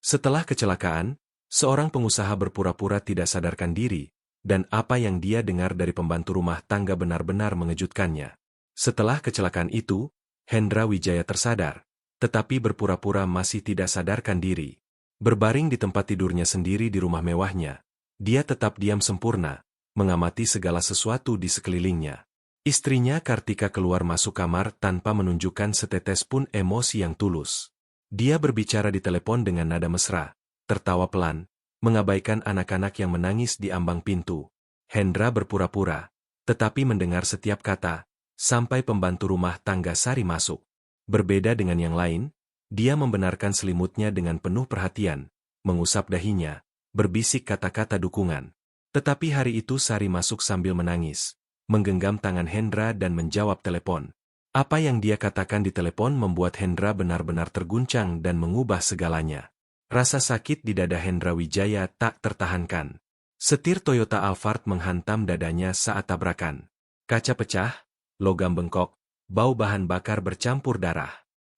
Setelah kecelakaan, seorang pengusaha berpura-pura tidak sadarkan diri, dan apa yang dia dengar dari pembantu rumah tangga benar-benar mengejutkannya. Setelah kecelakaan itu, Hendra Wijaya tersadar, tetapi berpura-pura masih tidak sadarkan diri. Berbaring di tempat tidurnya sendiri di rumah mewahnya, dia tetap diam sempurna, mengamati segala sesuatu di sekelilingnya. Istrinya Kartika keluar masuk kamar tanpa menunjukkan setetes pun emosi yang tulus. Dia berbicara di telepon dengan nada mesra, tertawa pelan, mengabaikan anak-anak yang menangis di ambang pintu. Hendra berpura-pura, tetapi mendengar setiap kata, sampai pembantu rumah tangga Sari masuk. Berbeda dengan yang lain, dia membenarkan selimutnya dengan penuh perhatian, mengusap dahinya, berbisik kata-kata dukungan. Tetapi hari itu Sari masuk sambil menangis, menggenggam tangan Hendra dan menjawab telepon. Apa yang dia katakan di telepon membuat Hendra benar-benar terguncang dan mengubah segalanya. Rasa sakit di dada Hendra Wijaya tak tertahankan. Setir Toyota Alphard menghantam dadanya saat tabrakan. Kaca pecah, logam bengkok, bau bahan bakar bercampur darah.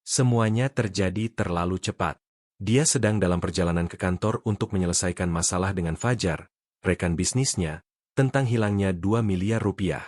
Semuanya terjadi terlalu cepat. Dia sedang dalam perjalanan ke kantor untuk menyelesaikan masalah dengan Fajar, rekan bisnisnya, tentang hilangnya 2 miliar rupiah.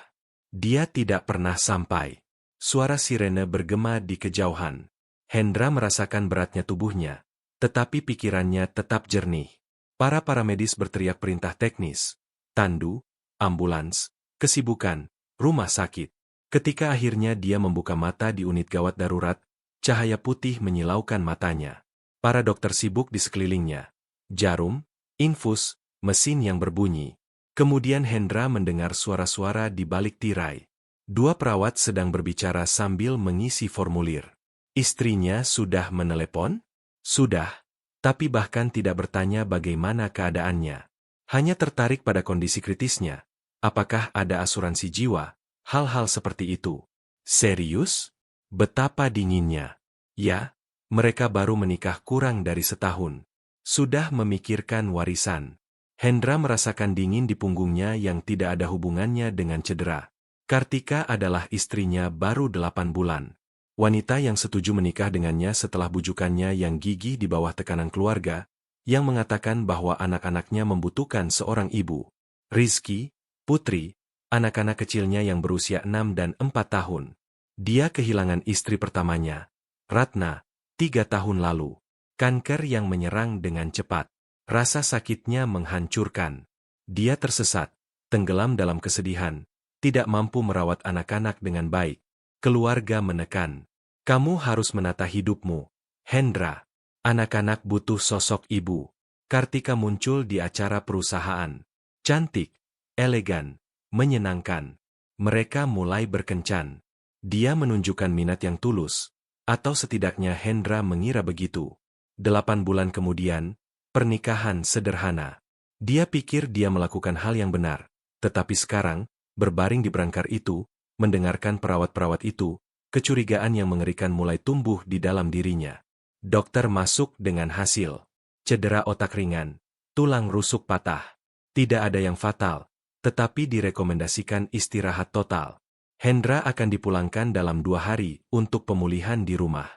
Dia tidak pernah sampai. Suara sirene bergema di kejauhan. Hendra merasakan beratnya tubuhnya, tetapi pikirannya tetap jernih. Para medis berteriak perintah teknis, tandu, ambulans, kesibukan, rumah sakit. Ketika akhirnya dia membuka mata di unit gawat darurat, cahaya putih menyilaukan matanya. Para dokter sibuk di sekelilingnya. Jarum, infus, mesin yang berbunyi. Kemudian Hendra mendengar suara-suara di balik tirai. 2 perawat sedang berbicara sambil mengisi formulir. Istrinya sudah menelepon? Sudah, tapi bahkan tidak bertanya bagaimana keadaannya. Hanya tertarik pada kondisi kritisnya. Apakah ada asuransi jiwa? Hal-hal seperti itu. Serius? Betapa dinginnya. Ya, mereka baru menikah kurang dari setahun. Sudah memikirkan warisan. Hendra merasakan dingin di punggungnya yang tidak ada hubungannya dengan cedera. Kartika adalah istrinya baru 8 bulan. Wanita yang setuju menikah dengannya setelah bujukannya yang gigih di bawah tekanan keluarga, yang mengatakan bahwa anak-anaknya membutuhkan seorang ibu. Rizky, Putri, anak-anak kecilnya yang berusia 6 dan 4 tahun. Dia kehilangan istri pertamanya, Ratna, 3 tahun lalu. Kanker yang menyerang dengan cepat. Rasa sakitnya menghancurkan. Dia tersesat, tenggelam dalam kesedihan, tidak mampu merawat anak-anak dengan baik. Keluarga menekan. Kamu harus menata hidupmu, Hendra. Anak-anak butuh sosok ibu. Kartika muncul di acara perusahaan. Cantik, elegan, menyenangkan. Mereka mulai berkencan. Dia menunjukkan minat yang tulus, atau setidaknya Hendra mengira begitu. 8 bulan kemudian, pernikahan sederhana. Dia pikir dia melakukan hal yang benar, tetapi sekarang, berbaring di berangkar itu, mendengarkan perawat-perawat itu, kecurigaan yang mengerikan mulai tumbuh di dalam dirinya. Dokter masuk dengan hasil. Cedera otak ringan, tulang rusuk patah. Tidak ada yang fatal, tetapi direkomendasikan istirahat total. Hendra akan dipulangkan dalam 2 hari untuk pemulihan di rumah.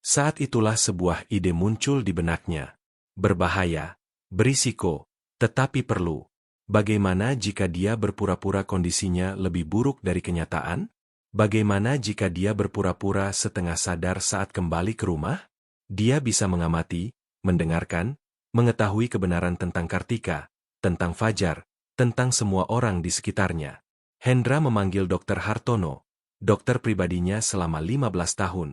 Saat itulah sebuah ide muncul di benaknya. Berbahaya, berisiko, tetapi perlu. Bagaimana jika dia berpura-pura kondisinya lebih buruk dari kenyataan? Bagaimana jika dia berpura-pura setengah sadar saat kembali ke rumah? Dia bisa mengamati, mendengarkan, mengetahui kebenaran tentang Kartika, tentang Fajar, tentang semua orang di sekitarnya. Hendra memanggil Dr. Hartono, dokter pribadinya selama 15 tahun.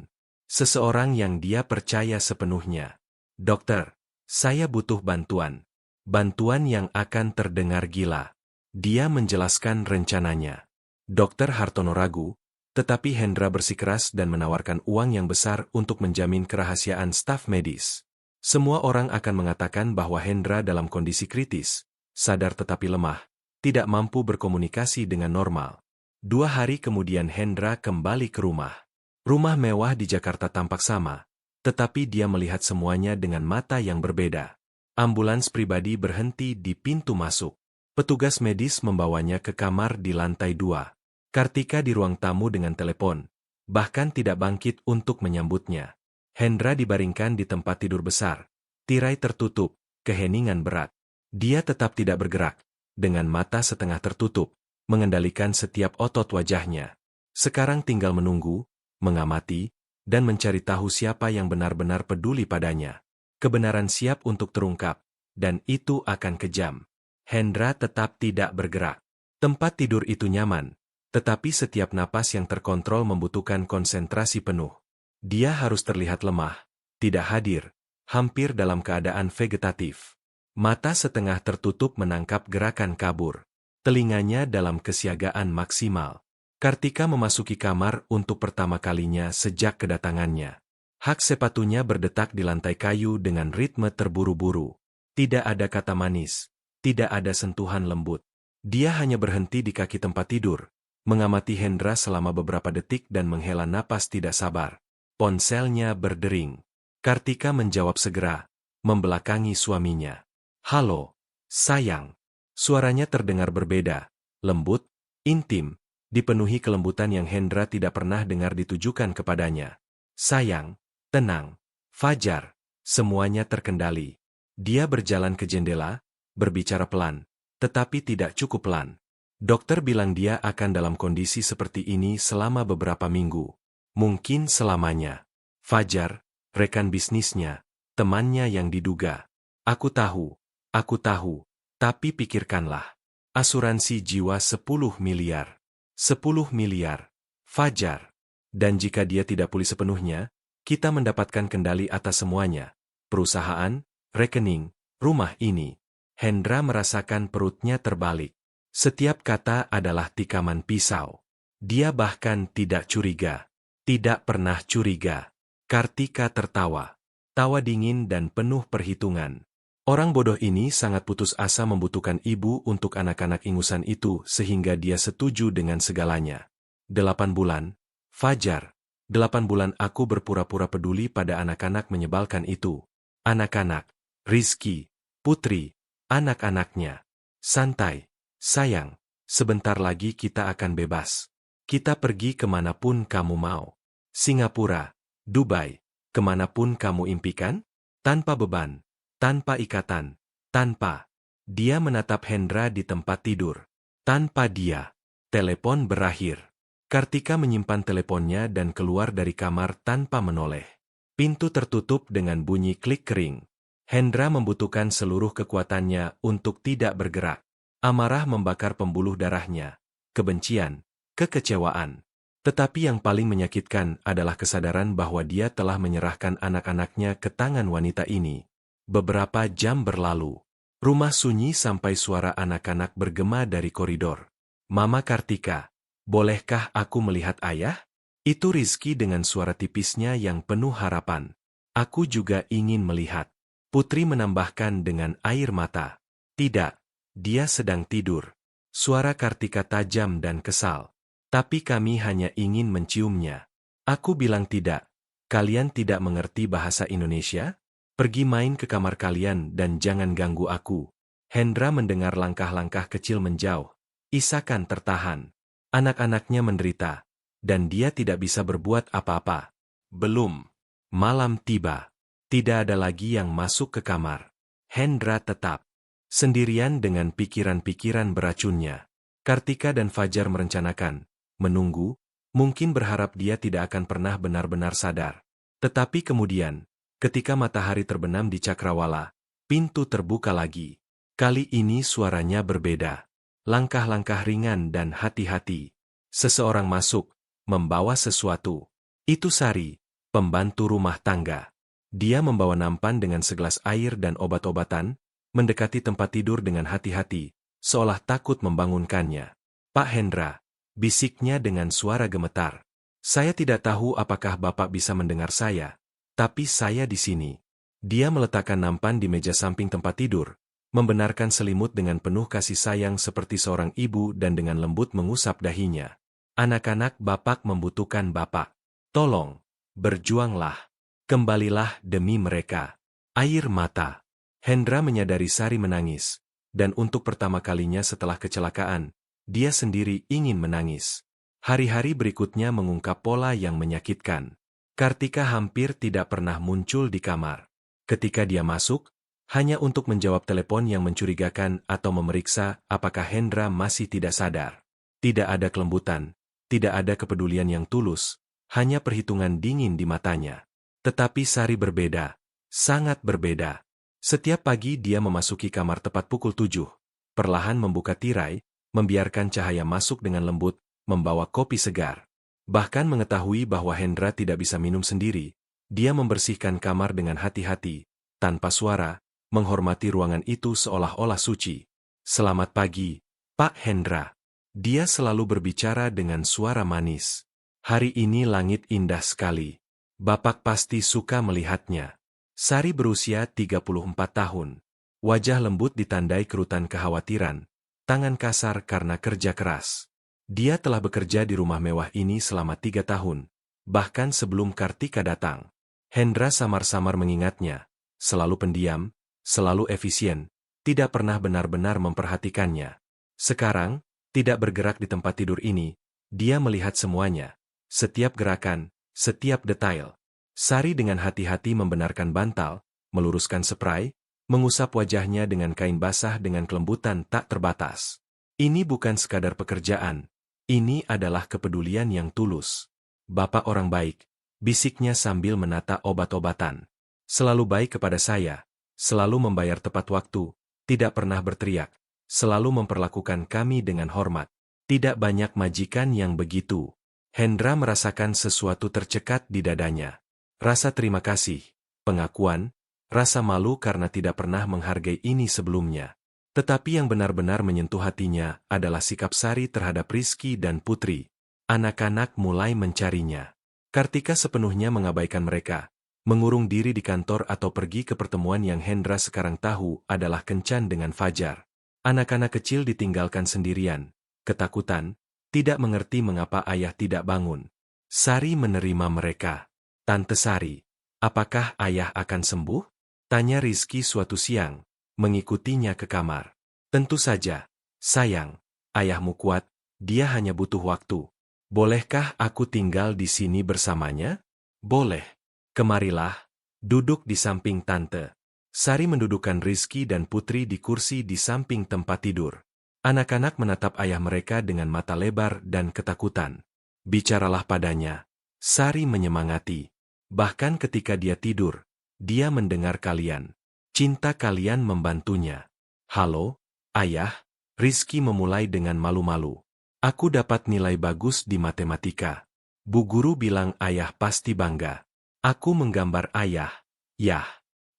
Seseorang yang dia percaya sepenuhnya. Dokter, saya butuh bantuan. Bantuan yang akan terdengar gila. Dia menjelaskan rencananya. Dr. Hartono ragu, tetapi Hendra bersikeras dan menawarkan uang yang besar untuk menjamin kerahasiaan staf medis. Semua orang akan mengatakan bahwa Hendra dalam kondisi kritis, sadar tetapi lemah, tidak mampu berkomunikasi dengan normal. 2 hari kemudian Hendra kembali ke rumah. Rumah mewah di Jakarta tampak sama, tetapi dia melihat semuanya dengan mata yang berbeda. Ambulans pribadi berhenti di pintu masuk. Petugas medis membawanya ke kamar di lantai 2. Kartika di ruang tamu dengan telepon, bahkan tidak bangkit untuk menyambutnya. Hendra dibaringkan di tempat tidur besar, Tirai tertutup, keheningan berat. Dia tetap tidak bergerak, dengan mata setengah tertutup, mengendalikan setiap otot wajahnya. Sekarang tinggal menunggu, mengamati, dan mencari tahu siapa yang benar-benar peduli padanya. Kebenaran siap untuk terungkap, dan itu akan kejam. Hendra tetap tidak bergerak. Tempat tidur itu nyaman, tetapi setiap napas yang terkontrol membutuhkan konsentrasi penuh. Dia harus terlihat lemah, tidak hadir, hampir dalam keadaan vegetatif. Mata setengah tertutup menangkap gerakan kabur. Telinganya dalam kesiagaan maksimal. Kartika memasuki kamar untuk pertama kalinya sejak kedatangannya. Hak sepatunya berdetak di lantai kayu dengan ritme terburu-buru. Tidak ada kata manis, tidak ada sentuhan lembut. Dia hanya berhenti di kaki tempat tidur, mengamati Hendra selama beberapa detik dan menghela napas tidak sabar. Ponselnya berdering. Kartika menjawab segera, membelakangi suaminya. "Halo, sayang." Suaranya terdengar berbeda, lembut, intim, dipenuhi kelembutan yang Hendra tidak pernah dengar ditujukan kepadanya. "Sayang, tenang, Fajar." Semuanya terkendali. Dia berjalan ke jendela, berbicara pelan, tetapi tidak cukup pelan. Dokter bilang dia akan dalam kondisi seperti ini selama beberapa minggu. Mungkin selamanya. Fajar, rekan bisnisnya, temannya yang diduga. Aku tahu, tapi pikirkanlah. Asuransi jiwa 10 miliar. 10 miliar. Fajar. Dan jika dia tidak pulih sepenuhnya, kita mendapatkan kendali atas semuanya. Perusahaan, rekening, rumah ini. Hendra merasakan perutnya terbalik. Setiap kata adalah tikaman pisau. Dia bahkan tidak curiga. Tidak pernah curiga. Kartika tertawa. Tawa dingin dan penuh perhitungan. Orang bodoh ini sangat putus asa membutuhkan ibu untuk anak-anak ingusan itu sehingga dia setuju dengan segalanya. 8 bulan. Fajar. 8 bulan aku berpura-pura peduli pada anak-anak menyebalkan itu. Anak-anak. Rizky. Putri. Anak-anaknya. Santai. Sayang. Sebentar lagi kita akan bebas. Kita pergi kemanapun kamu mau. Singapura, Dubai, kemanapun kamu impikan? Tanpa beban, tanpa ikatan, tanpa. Dia menatap Hendra di tempat tidur. Tanpa dia. Telepon berakhir. Kartika menyimpan teleponnya dan keluar dari kamar tanpa menoleh. Pintu tertutup dengan bunyi klik kering. Hendra membutuhkan seluruh kekuatannya untuk tidak bergerak. Amarah membakar pembuluh darahnya. Kebencian. Kekecewaan. Tetapi yang paling menyakitkan adalah kesadaran bahwa dia telah menyerahkan anak-anaknya ke tangan wanita ini. Beberapa jam berlalu. Rumah sunyi sampai suara anak-anak bergema dari koridor. "Mama Kartika, bolehkah aku melihat ayah?" Itu Rizky dengan suara tipisnya yang penuh harapan. "Aku juga ingin melihat." Putri menambahkan dengan air mata. "Tidak, dia sedang tidur." Suara Kartika tajam dan kesal. "Tapi kami hanya ingin menciumnya." "Aku bilang tidak. Kalian tidak mengerti bahasa Indonesia? Pergi main ke kamar kalian dan jangan ganggu aku." Hendra mendengar langkah-langkah kecil menjauh. Isakan tertahan. Anak-anaknya menderita, dan dia tidak bisa berbuat apa-apa. Belum. Malam tiba. Tidak ada lagi yang masuk ke kamar. Hendra tetap sendirian dengan pikiran-pikiran beracunnya. Kartika dan Fajar merencanakan, menunggu, mungkin berharap dia tidak akan pernah benar-benar sadar. Tetapi kemudian, ketika matahari terbenam di cakrawala, pintu terbuka lagi. Kali ini suaranya berbeda. Langkah-langkah ringan dan hati-hati. Seseorang masuk, membawa sesuatu. Itu Sari, pembantu rumah tangga. Dia membawa nampan dengan segelas air dan obat-obatan, mendekati tempat tidur dengan hati-hati, seolah takut membangunkannya. "Pak Hendra," bisiknya dengan suara gemetar. "Saya tidak tahu apakah Bapak bisa mendengar saya, tapi saya di sini." Dia meletakkan nampan di meja samping tempat tidur, membenarkan selimut dengan penuh kasih sayang seperti seorang ibu dan dengan lembut mengusap dahinya. "Anak-anak Bapak membutuhkan Bapak. Tolong, berjuanglah. Kembalilah demi mereka." Air mata. Hendra menyadari Sari menangis, dan untuk pertama kalinya setelah kecelakaan, dia sendiri ingin menangis. Hari-hari berikutnya mengungkap pola yang menyakitkan. Kartika hampir tidak pernah muncul di kamar. Ketika dia masuk, hanya untuk menjawab telepon yang mencurigakan atau memeriksa apakah Hendra masih tidak sadar. Tidak ada kelembutan, tidak ada kepedulian yang tulus, hanya perhitungan dingin di matanya. Tetapi Sari berbeda, sangat berbeda. Setiap pagi dia memasuki kamar tepat pukul 7, perlahan membuka tirai, membiarkan cahaya masuk dengan lembut, membawa kopi segar. Bahkan mengetahui bahwa Hendra tidak bisa minum sendiri, dia membersihkan kamar dengan hati-hati, tanpa suara, menghormati ruangan itu seolah-olah suci. "Selamat pagi, Pak Hendra." Dia selalu berbicara dengan suara manis. "Hari ini langit indah sekali. Bapak pasti suka melihatnya." Sari berusia 34 tahun. Wajah lembut ditandai kerutan kekhawatiran, tangan kasar karena kerja keras. Dia telah bekerja di rumah mewah ini selama 3 tahun, bahkan sebelum Kartika datang. Hendra samar-samar mengingatnya, selalu pendiam, selalu efisien, tidak pernah benar-benar memperhatikannya. Sekarang, tidak bergerak di tempat tidur ini, dia melihat semuanya, setiap gerakan, setiap detail. Sari dengan hati-hati membenarkan bantal, meluruskan spray, mengusap wajahnya dengan kain basah dengan kelembutan tak terbatas. "Ini bukan sekadar pekerjaan, ini adalah kepedulian yang tulus. Bapak orang baik," bisiknya sambil menata obat-obatan. "Selalu baik kepada saya, selalu membayar tepat waktu, tidak pernah berteriak, selalu memperlakukan kami dengan hormat. Tidak banyak majikan yang begitu." Hendra merasakan sesuatu tercekat di dadanya. Rasa terima kasih, pengakuan, rasa malu karena tidak pernah menghargai ini sebelumnya. Tetapi yang benar-benar menyentuh hatinya adalah sikap Sari terhadap Rizky dan Putri. Anak-anak mulai mencarinya. Kartika sepenuhnya mengabaikan mereka, mengurung diri di kantor atau pergi ke pertemuan yang Hendra sekarang tahu adalah kencan dengan Fajar. Anak-anak kecil ditinggalkan sendirian, ketakutan, tidak mengerti mengapa ayah tidak bangun. Sari menerima mereka. "Tante Sari, apakah ayah akan sembuh?" tanya Rizky suatu siang, mengikutinya ke kamar. "Tentu saja, sayang, ayahmu kuat, dia hanya butuh waktu. Bolehkah aku tinggal di sini bersamanya?" "Boleh. Kemarilah, duduk di samping tante." Sari mendudukkan Rizky dan Putri di kursi di samping tempat tidur. Anak-anak menatap ayah mereka dengan mata lebar dan ketakutan. "Bicaralah padanya." Sari menyemangati. "Bahkan ketika dia tidur, dia mendengar kalian. Cinta kalian membantunya." "Halo, ayah," Rizky memulai dengan malu-malu. "Aku dapat nilai bagus di matematika. Bu guru bilang ayah pasti bangga." "Aku menggambar ayah." "Yah."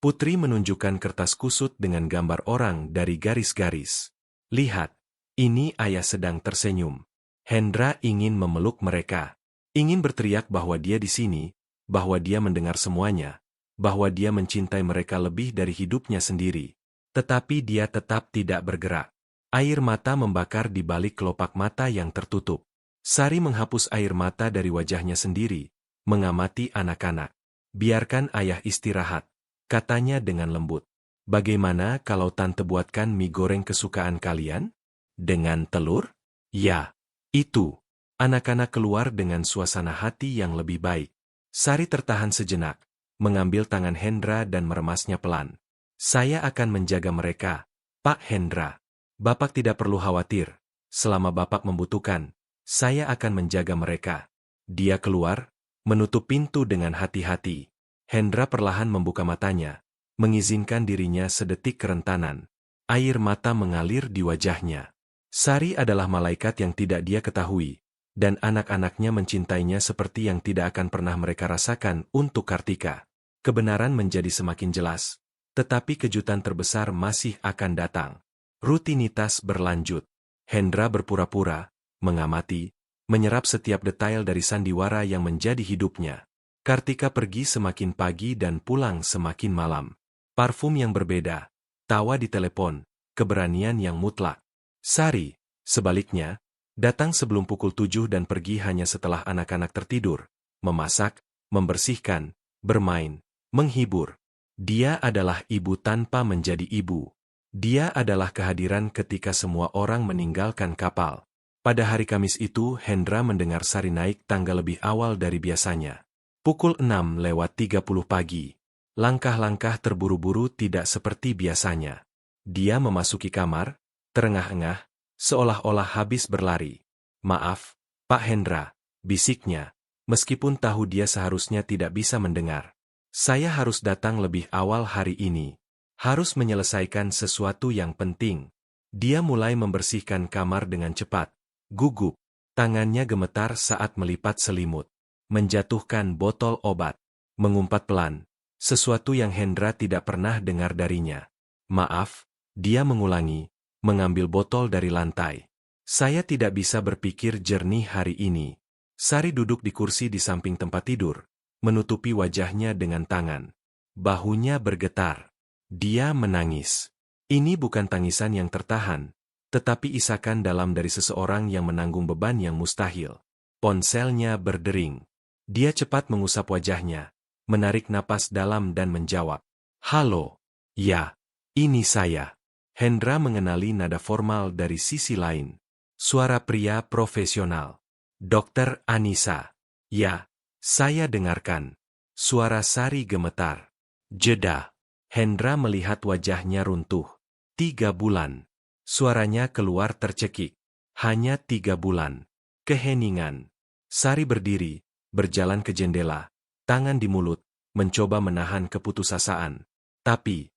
Putri menunjukkan kertas kusut dengan gambar orang dari garis-garis. "Lihat, ini ayah sedang tersenyum." Hendra ingin memeluk mereka. Ingin berteriak bahwa dia di sini, bahwa dia mendengar semuanya, bahwa dia mencintai mereka lebih dari hidupnya sendiri. Tetapi dia tetap tidak bergerak. Air mata membakar di balik kelopak mata yang tertutup. Sari menghapus air mata dari wajahnya sendiri, mengamati anak-anak. "Biarkan ayah istirahat," katanya dengan lembut. "Bagaimana kalau tante buatkan mie goreng kesukaan kalian? Dengan telur?" "Ya, itu." Anak-anak keluar dengan suasana hati yang lebih baik. Sari tertahan sejenak, mengambil tangan Hendra dan meremasnya pelan. "Saya akan menjaga mereka, Pak Hendra. Bapak tidak perlu khawatir. Selama Bapak membutuhkan, saya akan menjaga mereka." Dia keluar, menutup pintu dengan hati-hati. Hendra perlahan membuka matanya, mengizinkan dirinya sedetik kerentanan. Air mata mengalir di wajahnya. Sari adalah malaikat yang tidak dia ketahui, dan anak-anaknya mencintainya seperti yang tidak akan pernah mereka rasakan untuk Kartika. Kebenaran menjadi semakin jelas, tetapi kejutan terbesar masih akan datang. Rutinitas berlanjut. Hendra berpura-pura, mengamati, menyerap setiap detail dari sandiwara yang menjadi hidupnya. Kartika pergi semakin pagi dan pulang semakin malam. Parfum yang berbeda, tawa di telepon, keberanian yang mutlak. Sari, sebaliknya, datang sebelum pukul 7 dan pergi hanya setelah anak-anak tertidur, memasak, membersihkan, bermain, menghibur. Dia adalah ibu tanpa menjadi ibu. Dia adalah kehadiran ketika semua orang meninggalkan kapal. Pada hari Kamis itu, Hendra mendengar Sari naik tangga lebih awal dari biasanya. Pukul 6:30 pagi. Langkah-langkah terburu-buru tidak seperti biasanya. Dia memasuki kamar, terengah-engah, seolah-olah habis berlari. "Maaf, Pak Hendra," bisiknya, meskipun tahu dia seharusnya tidak bisa mendengar. "Saya harus datang lebih awal hari ini. Harus menyelesaikan sesuatu yang penting." Dia mulai membersihkan kamar dengan cepat. Gugup, tangannya gemetar saat melipat selimut. Menjatuhkan botol obat. Mengumpat pelan. Sesuatu yang Hendra tidak pernah dengar darinya. "Maaf," dia mengulangi, mengambil botol dari lantai. "Saya tidak bisa berpikir jernih hari ini." Sari duduk di kursi di samping tempat tidur, menutupi wajahnya dengan tangan. Bahunya bergetar. Dia menangis. Ini bukan tangisan yang tertahan, tetapi isakan dalam dari seseorang yang menanggung beban yang mustahil. Ponselnya berdering. Dia cepat mengusap wajahnya, menarik napas dalam dan menjawab, "Halo." "Ya, ini saya." Hendra mengenali nada formal dari sisi lain. Suara pria profesional. "Dokter Anissa." "Ya, saya dengarkan." Suara Sari gemetar. Jeda. Hendra melihat wajahnya runtuh. 3 bulan. Suaranya keluar tercekik. Hanya 3 bulan. Keheningan. Sari berdiri, berjalan ke jendela, tangan di mulut, mencoba menahan keputusasaan. Tapi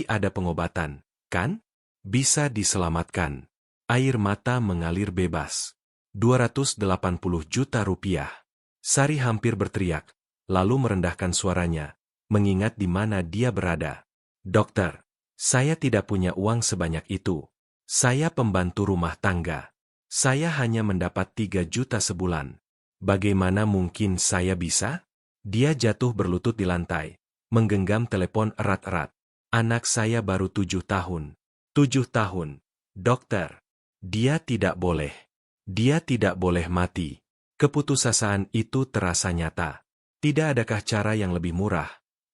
ada pengobatan, kan? Bisa diselamatkan. Air mata mengalir bebas. 280 juta rupiah. Sari hampir berteriak, lalu merendahkan suaranya, mengingat di mana dia berada. "Dokter, saya tidak punya uang sebanyak itu. Saya pembantu rumah tangga. Saya hanya mendapat 3 juta sebulan. Bagaimana mungkin saya bisa?" Dia jatuh berlutut di lantai, menggenggam telepon erat-erat. "Anak saya baru 7 tahun. 7 tahun. Dokter, dia tidak boleh. Dia tidak boleh mati." Keputusasaan itu terasa nyata. Tidak adakah cara yang lebih murah?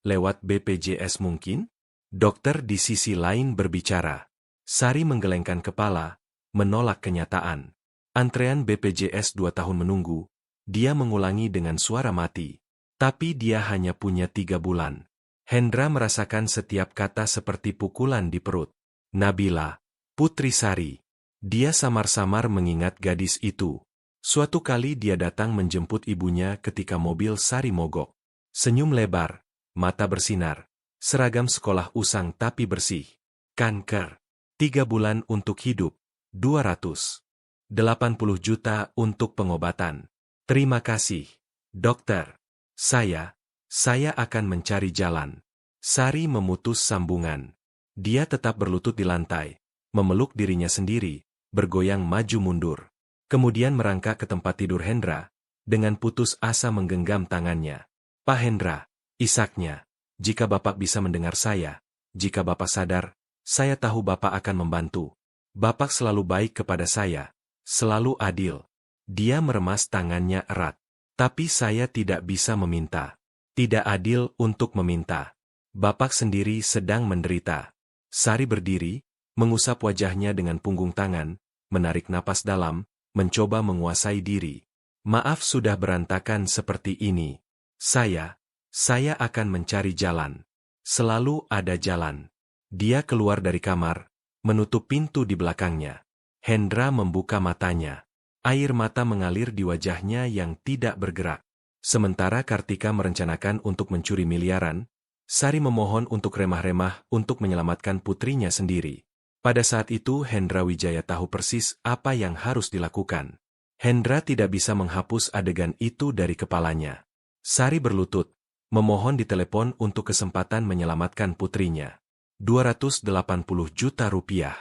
Lewat BPJS mungkin? Dokter di sisi lain berbicara. Sari menggelengkan kepala, menolak kenyataan. Antrean BPJS 2 tahun menunggu. Dia mengulangi dengan suara mati. Tapi dia hanya punya 3 bulan. Hendra merasakan setiap kata seperti pukulan di perut. Nabila, putri Sari. Dia samar-samar mengingat gadis itu. Suatu kali dia datang menjemput ibunya ketika mobil Sari mogok. Senyum lebar, mata bersinar. Seragam sekolah usang tapi bersih. Kanker. 3 bulan untuk hidup. 280 juta untuk pengobatan. "Terima kasih, dokter. Saya akan mencari jalan." Sari memutus sambungan. Dia tetap berlutut di lantai, memeluk dirinya sendiri, bergoyang maju mundur. Kemudian merangkak ke tempat tidur Hendra, dengan putus asa menggenggam tangannya. "Pak Hendra," isaknya, "jika Bapak bisa mendengar saya, jika Bapak sadar, saya tahu Bapak akan membantu. Bapak selalu baik kepada saya, selalu adil." Dia meremas tangannya erat. "Tapi saya tidak bisa meminta. Tidak adil untuk meminta. Bapak sendiri sedang menderita." Sari berdiri, mengusap wajahnya dengan punggung tangan, menarik napas dalam, mencoba menguasai diri. "Maaf sudah berantakan seperti ini. Saya akan mencari jalan. Selalu ada jalan." Dia keluar dari kamar, menutup pintu di belakangnya. Hendra membuka matanya. Air mata mengalir di wajahnya yang tidak bergerak. Sementara Kartika merencanakan untuk mencuri miliaran, Sari memohon untuk remah-remah untuk menyelamatkan putrinya sendiri. Pada saat itu Hendra Wijaya tahu persis apa yang harus dilakukan. Hendra tidak bisa menghapus adegan itu dari kepalanya. Sari berlutut, memohon di telepon untuk kesempatan menyelamatkan putrinya. 280 juta rupiah.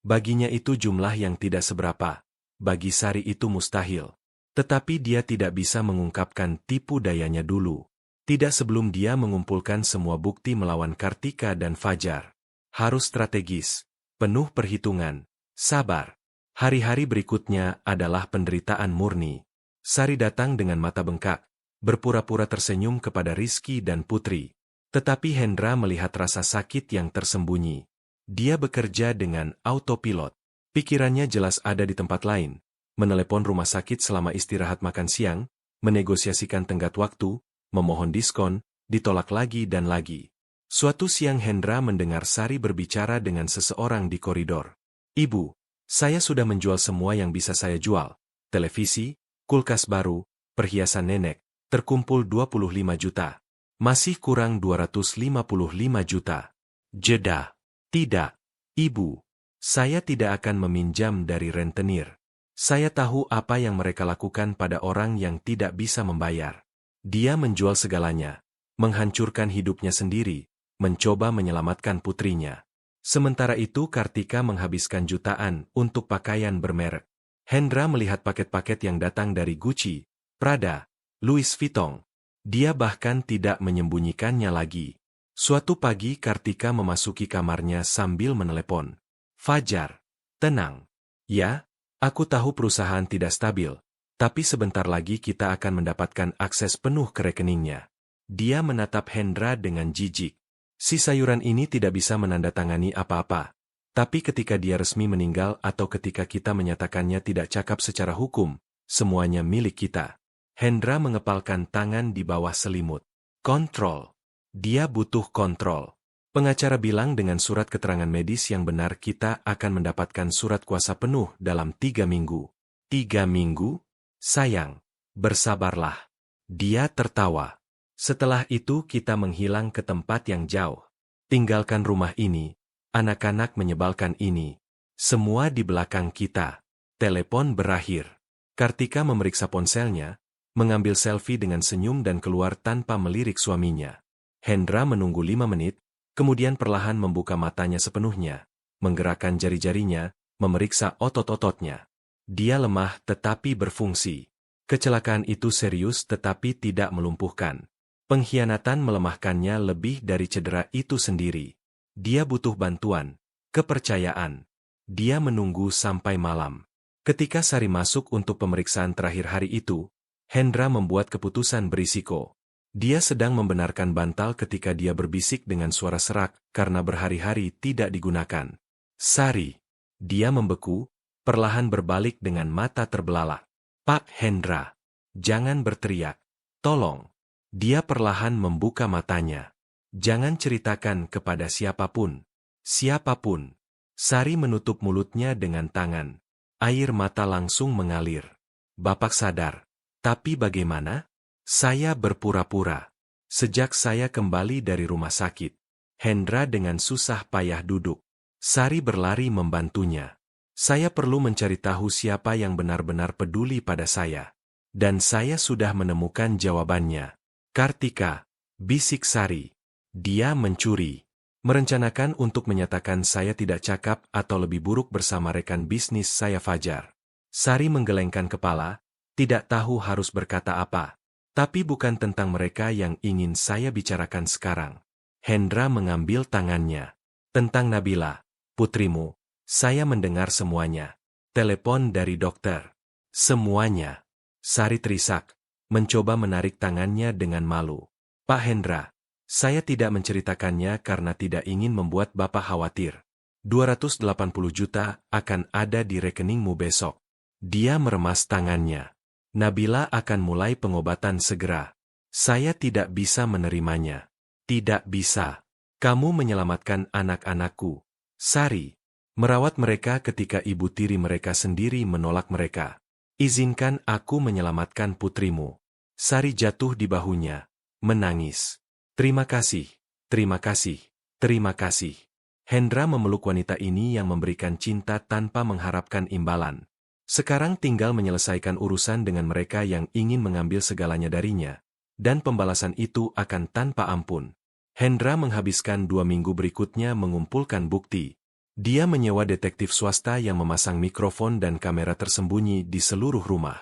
Baginya itu jumlah yang tidak seberapa. Bagi Sari itu mustahil. Tetapi dia tidak bisa mengungkapkan tipu dayanya dulu. Tidak sebelum dia mengumpulkan semua bukti melawan Kartika dan Fajar. Harus strategis, penuh perhitungan, sabar. Hari-hari berikutnya adalah penderitaan murni. Sari datang dengan mata bengkak, berpura-pura tersenyum kepada Rizky dan Putri. Tetapi Hendra melihat rasa sakit yang tersembunyi. Dia bekerja dengan autopilot. Pikirannya jelas ada di tempat lain, menelepon rumah sakit selama istirahat makan siang, menegosiasikan tenggat waktu, memohon diskon, ditolak lagi dan lagi. Suatu siang Hendra mendengar Sari berbicara dengan seseorang di koridor. "Ibu, saya sudah menjual semua yang bisa saya jual. Televisi, kulkas baru, perhiasan nenek, terkumpul 25 juta. Masih kurang 255 juta. Jeda. Tidak, Ibu. Saya tidak akan meminjam dari rentenir. Saya tahu apa yang mereka lakukan pada orang yang tidak bisa membayar. Dia menjual segalanya, menghancurkan hidupnya sendiri, mencoba menyelamatkan putrinya. Sementara itu Kartika menghabiskan jutaan untuk pakaian bermerek. Hendra melihat paket-paket yang datang dari Gucci, Prada, Louis Vuitton. Dia bahkan tidak menyembunyikannya lagi. Suatu pagi Kartika memasuki kamarnya sambil menelepon. "Fajar, tenang. Ya, aku tahu perusahaan tidak stabil, tapi sebentar lagi kita akan mendapatkan akses penuh ke rekeningnya." Dia menatap Hendra dengan jijik. Si sayuran ini tidak bisa menandatangani apa-apa. Tapi ketika dia resmi meninggal atau ketika kita menyatakannya tidak cakap secara hukum, semuanya milik kita. Hendra mengepalkan tangan di bawah selimut. Kontrol. Dia butuh kontrol. Pengacara bilang dengan surat keterangan medis yang benar kita akan mendapatkan surat kuasa penuh dalam 3 minggu. 3 minggu? Sayang, bersabarlah. Dia tertawa. Setelah itu kita menghilang ke tempat yang jauh. Tinggalkan rumah ini, anak-anak menyebalkan ini. Semua di belakang kita. Telepon berakhir. Kartika memeriksa ponselnya, mengambil selfie dengan senyum dan keluar tanpa melirik suaminya. Hendra menunggu 5 menit, kemudian perlahan membuka matanya sepenuhnya, menggerakkan jari-jarinya, memeriksa otot-ototnya. Dia lemah tetapi berfungsi. Kecelakaan itu serius tetapi tidak melumpuhkan. Pengkhianatan melemahkannya lebih dari cedera itu sendiri. Dia butuh bantuan, kepercayaan. Dia menunggu sampai malam. Ketika Sari masuk untuk pemeriksaan terakhir hari itu, Hendra membuat keputusan berisiko. Dia sedang membenarkan bantal ketika dia berbisik dengan suara serak karena berhari-hari tidak digunakan. "Sari." Dia membeku, perlahan berbalik dengan mata terbelalak. "Pak Hendra, jangan berteriak. Tolong." Dia perlahan membuka matanya. "Jangan ceritakan kepada siapapun." "Siapapun." Sari menutup mulutnya dengan tangan. Air mata langsung mengalir. "Bapak sadar. Tapi bagaimana?" "Saya berpura-pura. Sejak saya kembali dari rumah sakit." Hendra dengan susah payah duduk. Sari berlari membantunya. "Saya perlu mencari tahu siapa yang benar-benar peduli pada saya. Dan saya sudah menemukan jawabannya." "Kartika," bisik Sari. "Dia mencuri. Merencanakan untuk menyatakan saya tidak cakap atau lebih buruk bersama rekan bisnis saya Fajar." Sari menggelengkan kepala, tidak tahu harus berkata apa. "Tapi bukan tentang mereka yang ingin saya bicarakan sekarang." Hendra mengambil tangannya. "Tentang Nabila, putrimu. Saya mendengar semuanya. Telepon dari dokter. Semuanya." Sari terisak, mencoba menarik tangannya dengan malu. "Pak Hendra, saya tidak menceritakannya karena tidak ingin membuat Bapak khawatir. 280 juta akan ada di rekeningmu besok." Dia meremas tangannya. "Nabila akan mulai pengobatan segera. Saya tidak bisa menerimanya." "Tidak bisa. Kamu menyelamatkan anak-anakku, Sari. Merawat mereka ketika ibu tiri mereka sendiri menolak mereka. Izinkan aku menyelamatkan putrimu." Sari jatuh di bahunya, menangis. "Terima kasih, terima kasih, terima kasih." Hendra memeluk wanita ini yang memberikan cinta tanpa mengharapkan imbalan. Sekarang tinggal menyelesaikan urusan dengan mereka yang ingin mengambil segalanya darinya, dan pembalasan itu akan tanpa ampun. Hendra menghabiskan 2 minggu berikutnya mengumpulkan bukti. Dia menyewa detektif swasta yang memasang mikrofon dan kamera tersembunyi di seluruh rumah.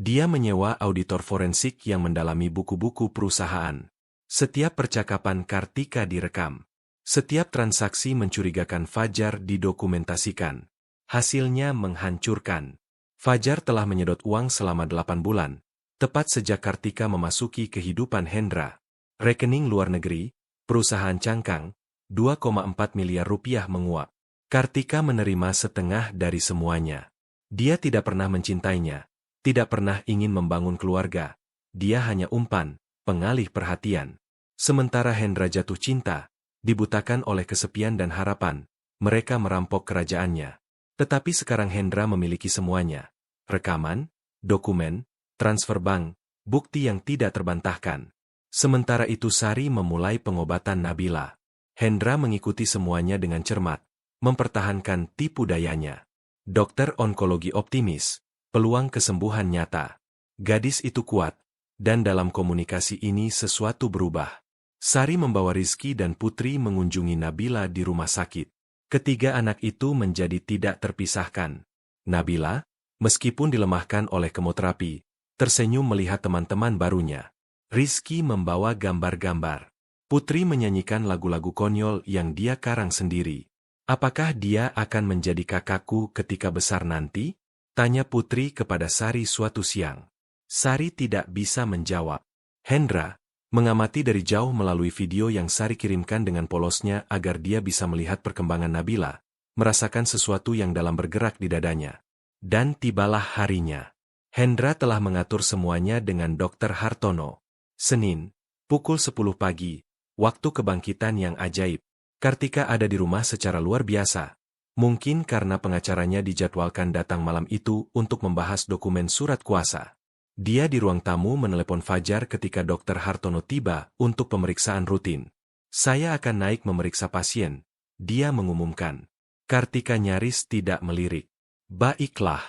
Dia menyewa auditor forensik yang mendalami buku-buku perusahaan. Setiap percakapan Kartika direkam. Setiap transaksi mencurigakan Fajar didokumentasikan. Hasilnya menghancurkan. Fajar telah menyedot uang selama 8 bulan, tepat sejak Kartika memasuki kehidupan Hendra. Rekening luar negeri, perusahaan cangkang, 2,4 miliar rupiah menguap. Kartika menerima setengah dari semuanya. Dia tidak pernah mencintainya, tidak pernah ingin membangun keluarga. Dia hanya umpan, pengalih perhatian. Sementara Hendra jatuh cinta, dibutakan oleh kesepian dan harapan, mereka merampok kerajaannya. Tetapi sekarang Hendra memiliki semuanya. Rekaman, dokumen, transfer bank, bukti yang tidak terbantahkan. Sementara itu Sari memulai pengobatan Nabila. Hendra mengikuti semuanya dengan cermat, mempertahankan tipu dayanya. Dokter onkologi optimis, peluang kesembuhan nyata. Gadis itu kuat, dan dalam komunikasi ini sesuatu berubah. Sari membawa Rizky dan Putri mengunjungi Nabila di rumah sakit. Ketiga anak itu menjadi tidak terpisahkan. Nabila, meskipun dilemahkan oleh kemoterapi, tersenyum melihat teman-teman barunya. Rizky membawa gambar-gambar. Putri menyanyikan lagu-lagu konyol yang dia karang sendiri. Apakah dia akan menjadi kakakku ketika besar nanti? Tanya Putri kepada Sari suatu siang. Sari tidak bisa menjawab. Hendra mengamati dari jauh melalui video yang Sari kirimkan dengan polosnya agar dia bisa melihat perkembangan Nabila, merasakan sesuatu yang dalam bergerak di dadanya. Dan tibalah harinya. Hendra telah mengatur semuanya dengan Dr. Hartono. Senin, pukul 10 pagi, waktu kebangkitan yang ajaib. Kartika ada di rumah secara luar biasa. Mungkin karena pengacaranya dijadwalkan datang malam itu untuk membahas dokumen surat kuasa. Dia di ruang tamu menelepon Fajar ketika Dr. Hartono tiba untuk pemeriksaan rutin. Saya akan naik memeriksa pasien, dia mengumumkan. Kartika nyaris tidak melirik. Baiklah.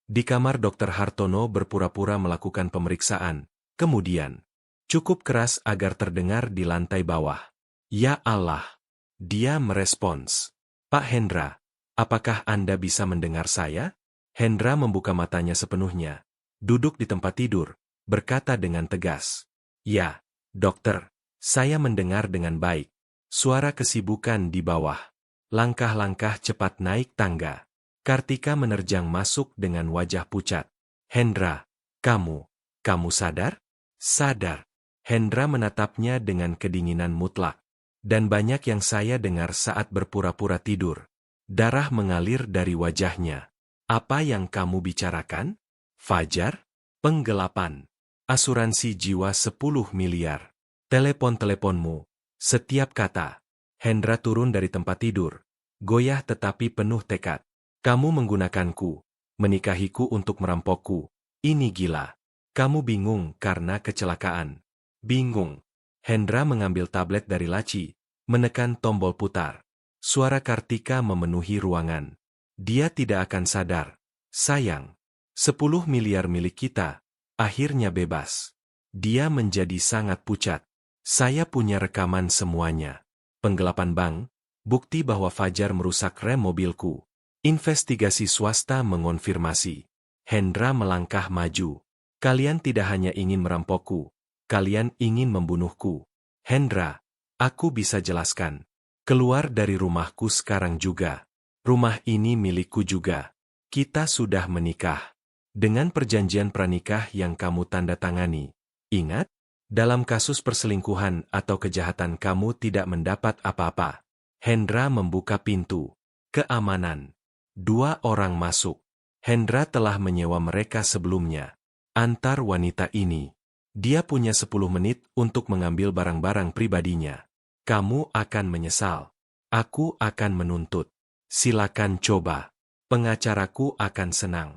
Di kamar Dr. Hartono berpura-pura melakukan pemeriksaan. Kemudian, cukup keras agar terdengar di lantai bawah. Ya Allah. Dia merespons. Pak Hendra, apakah Anda bisa mendengar saya? Hendra membuka matanya sepenuhnya. Duduk di tempat tidur, berkata dengan tegas. Ya, dokter, saya mendengar dengan baik. Suara kesibukan di bawah. Langkah-langkah cepat naik tangga. Kartika menerjang masuk dengan wajah pucat. Hendra, kamu sadar? Sadar. Hendra menatapnya dengan kedinginan mutlak. Dan banyak yang saya dengar saat berpura-pura tidur. Darah mengalir dari wajahnya. Apa yang kamu bicarakan? Fajar? Penggelapan. Asuransi jiwa 10 miliar. Telepon-teleponmu. Setiap kata. Hendra turun dari tempat tidur. Goyah tetapi penuh tekad. Kamu menggunakanku. Menikahiku untuk merampokku. Ini gila. Kamu bingung karena kecelakaan. Bingung. Hendra mengambil tablet dari laci. Menekan tombol putar. Suara Kartika memenuhi ruangan. Dia tidak akan sadar. Sayang. 10 miliar milik kita, akhirnya bebas. Dia menjadi sangat pucat. Saya punya rekaman semuanya. Penggelapan bank, bukti bahwa Fajar merusak rem mobilku. Investigasi swasta mengonfirmasi. Hendra melangkah maju. Kalian tidak hanya ingin merampokku, kalian ingin membunuhku. Hendra, aku bisa jelaskan. Keluar dari rumahku sekarang juga. Rumah ini milikku juga. Kita sudah menikah. Dengan perjanjian pranikah yang kamu tanda tangani. Ingat, dalam kasus perselingkuhan atau kejahatan kamu tidak mendapat apa-apa. Hendra membuka pintu. Keamanan. 2 orang masuk. Hendra telah menyewa mereka sebelumnya. Antar wanita ini. Dia punya 10 menit untuk mengambil barang-barang pribadinya. Kamu akan menyesal. Aku akan menuntut. Silakan coba. Pengacaraku akan senang.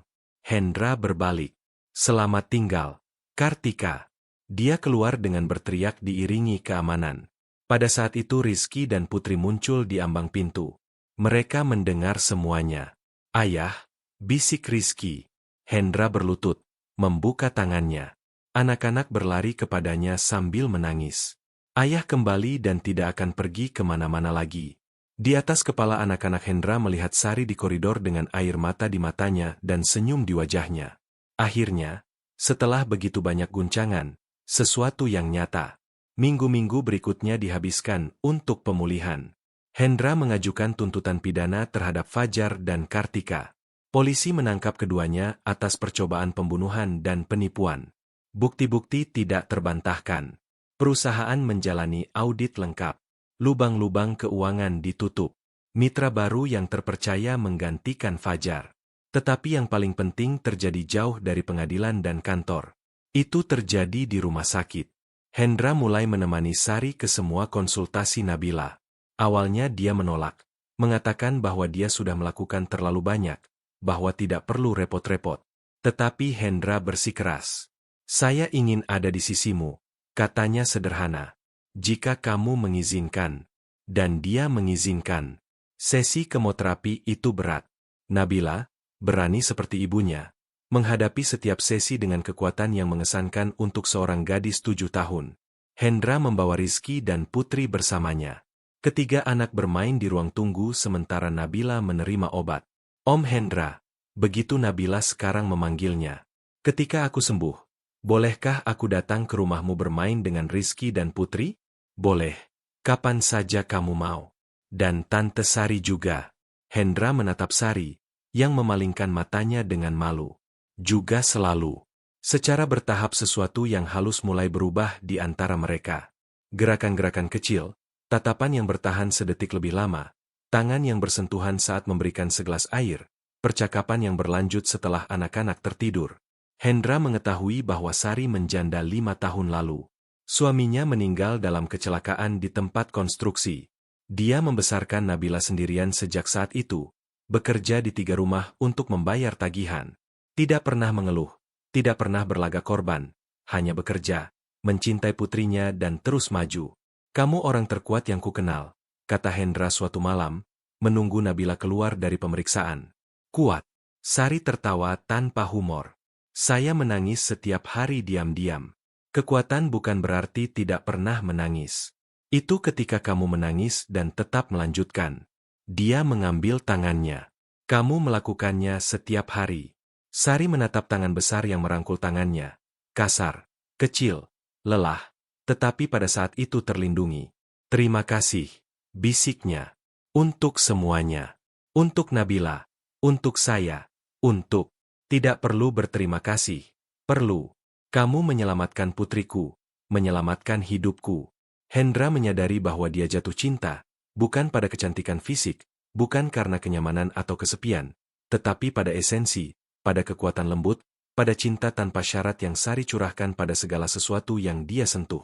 Hendra berbalik. Selamat tinggal, Kartika. Dia keluar dengan berteriak diiringi keamanan. Pada saat itu Rizky dan Putri muncul di ambang pintu. Mereka mendengar semuanya. Ayah, bisik Rizky. Hendra berlutut, membuka tangannya. Anak-anak berlari kepadanya sambil menangis. Ayah kembali dan tidak akan pergi kemana-mana lagi. Di atas kepala anak-anak Hendra melihat Sari di koridor dengan air mata di matanya dan senyum di wajahnya. Akhirnya, setelah begitu banyak guncangan, sesuatu yang nyata. Minggu-minggu berikutnya dihabiskan untuk pemulihan. Hendra mengajukan tuntutan pidana terhadap Fajar dan Kartika. Polisi menangkap keduanya atas percobaan pembunuhan dan penipuan. Bukti-bukti tidak terbantahkan. Perusahaan menjalani audit lengkap. Lubang-lubang keuangan ditutup. Mitra baru yang terpercaya menggantikan Fajar. Tetapi yang paling penting terjadi jauh dari pengadilan dan kantor. Itu terjadi di rumah sakit. Hendra mulai menemani Sari ke semua konsultasi Nabila. Awalnya dia menolak, mengatakan bahwa dia sudah melakukan terlalu banyak, bahwa tidak perlu repot-repot. Tetapi Hendra bersikeras. Saya ingin ada di sisimu, katanya sederhana. Jika kamu mengizinkan, dan dia mengizinkan. Sesi kemoterapi itu berat. Nabila, berani seperti ibunya, menghadapi setiap sesi dengan kekuatan yang mengesankan untuk seorang gadis 7 tahun. Hendra membawa Rizky dan Putri bersamanya. Ketiga anak bermain di ruang tunggu sementara Nabila menerima obat. Om Hendra, begitu Nabila sekarang memanggilnya. Ketika aku sembuh, bolehkah aku datang ke rumahmu bermain dengan Rizky dan Putri? Boleh. Kapan saja kamu mau. Dan Tante Sari juga. Hendra menatap Sari, yang memalingkan matanya dengan malu. Juga selalu. Secara bertahap sesuatu yang halus mulai berubah di antara mereka. Gerakan-gerakan kecil, tatapan yang bertahan sedetik lebih lama, tangan yang bersentuhan saat memberikan segelas air, percakapan yang berlanjut setelah anak-anak tertidur. Hendra mengetahui bahwa Sari menjanda 5 tahun lalu. Suaminya meninggal dalam kecelakaan di tempat konstruksi. Dia membesarkan Nabila sendirian sejak saat itu, bekerja di 3 rumah untuk membayar tagihan. Tidak pernah mengeluh, tidak pernah berlagak korban, hanya bekerja, mencintai putrinya dan terus maju. Kamu orang terkuat yang kukenal, kata Hendra suatu malam, menunggu Nabila keluar dari pemeriksaan. Kuat. Sari tertawa tanpa humor. Saya menangis setiap hari diam-diam. Kekuatan bukan berarti tidak pernah menangis. Itu ketika kamu menangis dan tetap melanjutkan. Dia mengambil tangannya. Kamu melakukannya setiap hari. Sari menatap tangan besar yang merangkul tangannya. Kasar, kecil, lelah, tetapi pada saat itu terlindungi. Terima kasih, bisiknya. Untuk semuanya. Untuk Nabila. Untuk saya. Untuk. Tidak perlu berterima kasih. Perlu. Kamu menyelamatkan putriku. Menyelamatkan hidupku. Hendra menyadari bahwa dia jatuh cinta, bukan pada kecantikan fisik, bukan karena kenyamanan atau kesepian, tetapi pada esensi, pada kekuatan lembut, pada cinta tanpa syarat yang Sari curahkan pada segala sesuatu yang dia sentuh.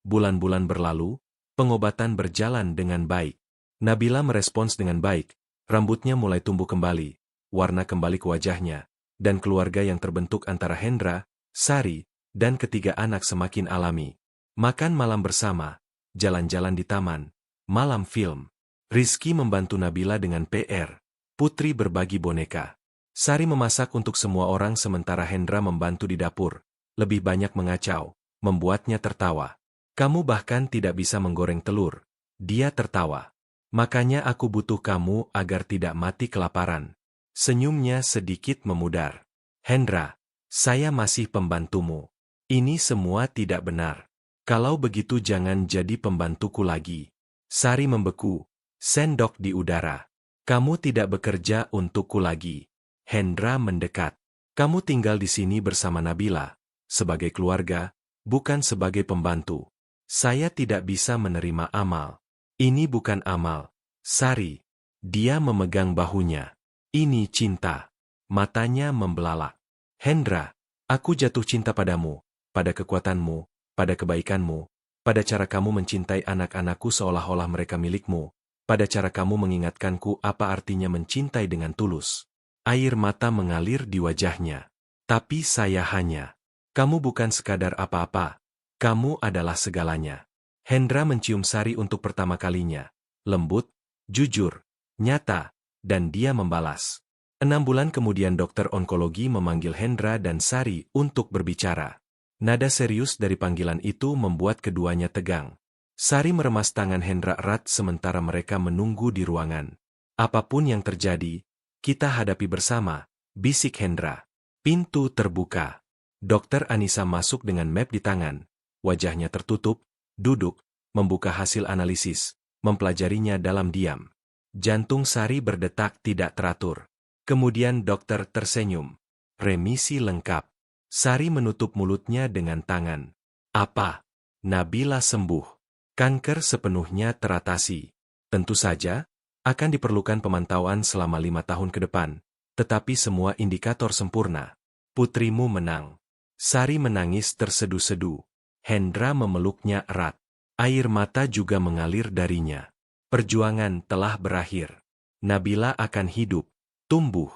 Bulan-bulan berlalu, pengobatan berjalan dengan baik. Nabila merespons dengan baik, rambutnya mulai tumbuh kembali, warna kembali ke wajahnya, dan keluarga yang terbentuk antara Hendra, Sari, dan ketiga anak semakin alami. Makan malam bersama, jalan-jalan di taman, malam film. Rizky membantu Nabila dengan PR, Putri berbagi boneka. Sari memasak untuk semua orang sementara Hendra membantu di dapur, lebih banyak mengacau, membuatnya tertawa. Kamu bahkan tidak bisa menggoreng telur. Dia tertawa. Makanya aku butuh kamu agar tidak mati kelaparan. Senyumnya sedikit memudar. Hendra, saya masih pembantumu. Ini semua tidak benar. Kalau begitu jangan jadi pembantuku lagi. Sari membeku, sendok di udara. Kamu tidak bekerja untukku lagi. Hendra mendekat. Kamu tinggal di sini bersama Nabila, sebagai keluarga, bukan sebagai pembantu. Saya tidak bisa menerima amal. Ini bukan amal. Sari. Dia memegang bahunya. Ini cinta. Matanya membelalak. Hendra, aku jatuh cinta padamu, pada kekuatanmu, pada kebaikanmu, pada cara kamu mencintai anak-anakku seolah-olah mereka milikmu, pada cara kamu mengingatkanku apa artinya mencintai dengan tulus. Air mata mengalir di wajahnya. Tapi saya hanya. Kamu bukan sekadar apa-apa. Kamu adalah segalanya. Hendra mencium Sari untuk pertama kalinya. Lembut, jujur, nyata, dan dia membalas. 6 bulan kemudian dokter onkologi memanggil Hendra dan Sari untuk berbicara. Nada serius dari panggilan itu membuat keduanya tegang. Sari meremas tangan Hendra erat sementara mereka menunggu di ruangan. Apapun yang terjadi, kita hadapi bersama, bisik Hendra. Pintu terbuka. Dokter Anissa masuk dengan map di tangan. Wajahnya tertutup, duduk, membuka hasil analisis, mempelajarinya dalam diam. Jantung Sari berdetak tidak teratur. Kemudian dokter tersenyum. Remisi lengkap. Sari menutup mulutnya dengan tangan. Apa? Nabila sembuh. Kanker sepenuhnya teratasi. Tentu saja, akan diperlukan pemantauan selama 5 tahun ke depan, tetapi semua indikator sempurna. Putrimu menang. Sari menangis tersedu-sedu. Hendra memeluknya erat. Air mata juga mengalir darinya. Perjuangan telah berakhir. Nabila akan hidup, tumbuh.